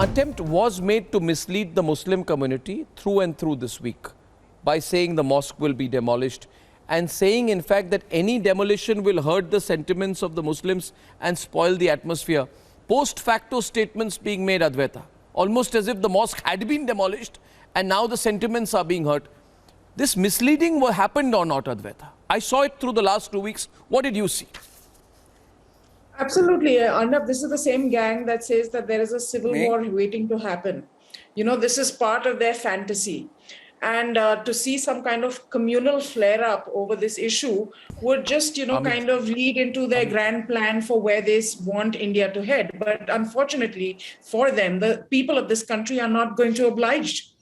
attempt was made to mislead the Muslim community through and through this week by saying the mosque will be demolished and saying, in fact, that any demolition will hurt the sentiments of the Muslims and spoil the atmosphere. Post facto statements being made, Advaita, almost as if the mosque had been demolished and now the sentiments are being hurt. This misleading happened or not, Advaita? I saw it through the last 2 weeks. What did you see? Absolutely, Arnab, this is the same gang that says that there is a civil war waiting to happen. You know, this is part of their fantasy. And to see some kind of communal flare-up over this issue would just, kind of lead into their grand plan for where they want India to head. But unfortunately for them, the people of this country are not going to oblige.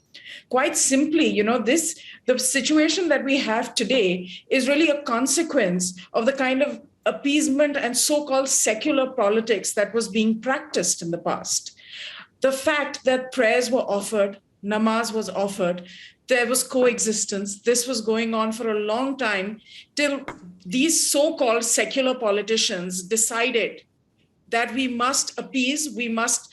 Quite simply, the situation that we have today is really a consequence of the kind of appeasement and so-called secular politics that was being practiced in the past. The fact that prayers were offered, namaz was offered, there was coexistence. This was going on for a long time till these so-called secular politicians decided that we must appease, we must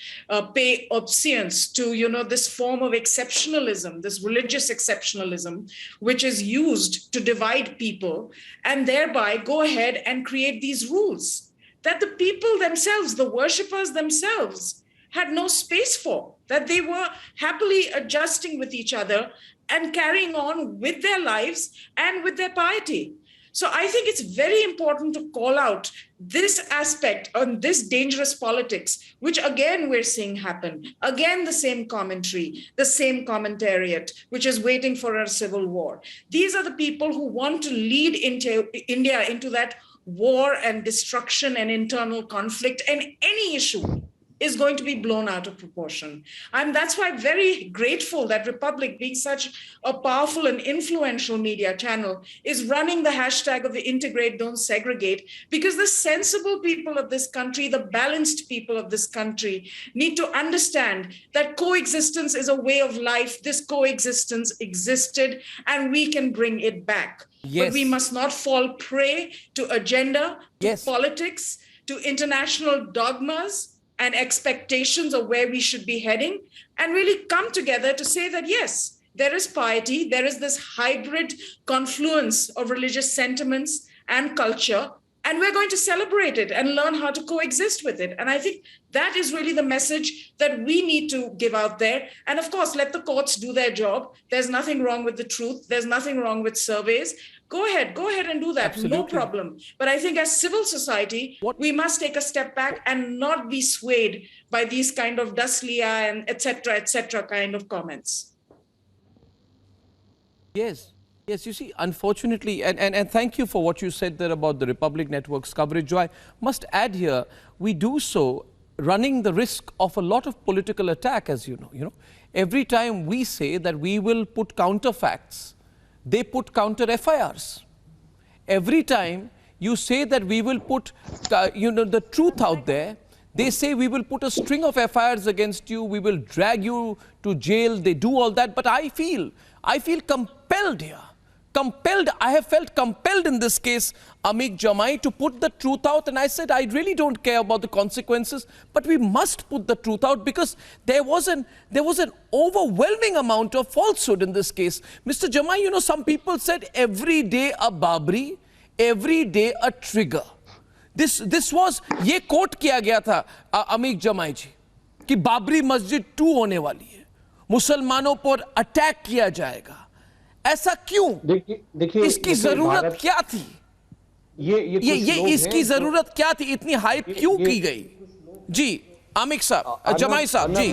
pay obeisance to, this form of exceptionalism, this religious exceptionalism, which is used to divide people, and thereby go ahead and create these rules that the people themselves, the worshippers themselves, had no space for, that they were happily adjusting with each other and carrying on with their lives and with their piety. So I think it's very important to call out this aspect on this dangerous politics, which again we're seeing happen. Again, the same commentary, the same commentariat, which is waiting for a civil war. These are the people who want to lead India into that war and destruction and internal conflict, and any issue is going to be blown out of proportion. And that's why I'm very grateful that Republic, being such a powerful and influential media channel, is running the hashtag of the integrate, don't segregate, because the sensible people of this country, the balanced people of this country need to understand that coexistence is a way of life. This coexistence existed and we can bring it back. Yes. But we must not fall prey to agenda, to politics, to international dogmas and expectations of where we should be heading, and really come together to say that, yes, there is piety, there is this hybrid confluence of religious sentiments and culture, and we're going to celebrate it and learn how to coexist with it. And I think that is really the message that we need to give out there. And of course, let the courts do their job. There's nothing wrong with the truth. There's nothing wrong with surveys. Go ahead and do that. Absolutely. No problem. But I think as civil society, we must take a step back and not be swayed by these kind of dasliya and et cetera, kind of comments. Yes, you see, unfortunately, and thank you for what you said there about the Republic Network's coverage. I must add here, we do so running the risk of a lot of political attack, as you know. Every time we say that we will put counterfacts, they put counter FIRs. Every time you say that we will put, the truth out there, they say we will put a string of FIRs against you, we will drag you to jail, they do all that. But I feel compelled here. I have felt compelled in this case, Amit Jamai, to put the truth out. And I said, I really don't care about the consequences, but we must put the truth out because there was an overwhelming amount of falsehood in this case. Mr. Jamai, some people said every day a Babri, every day a trigger. This was, ये coat किया गया था अमीक जमाई जी कि बाबरी मस्जिद 2 होने वाली है, मुसलमानों पर अटैक किया जाएगा. ऐसा क्यों? देखिए इसकी जरूरत क्या थी? ये इसकी जरूरत क्या थी? इतनी हाइप क्यों की गई? जी, आमिक साहब, जमाई साहब, जी.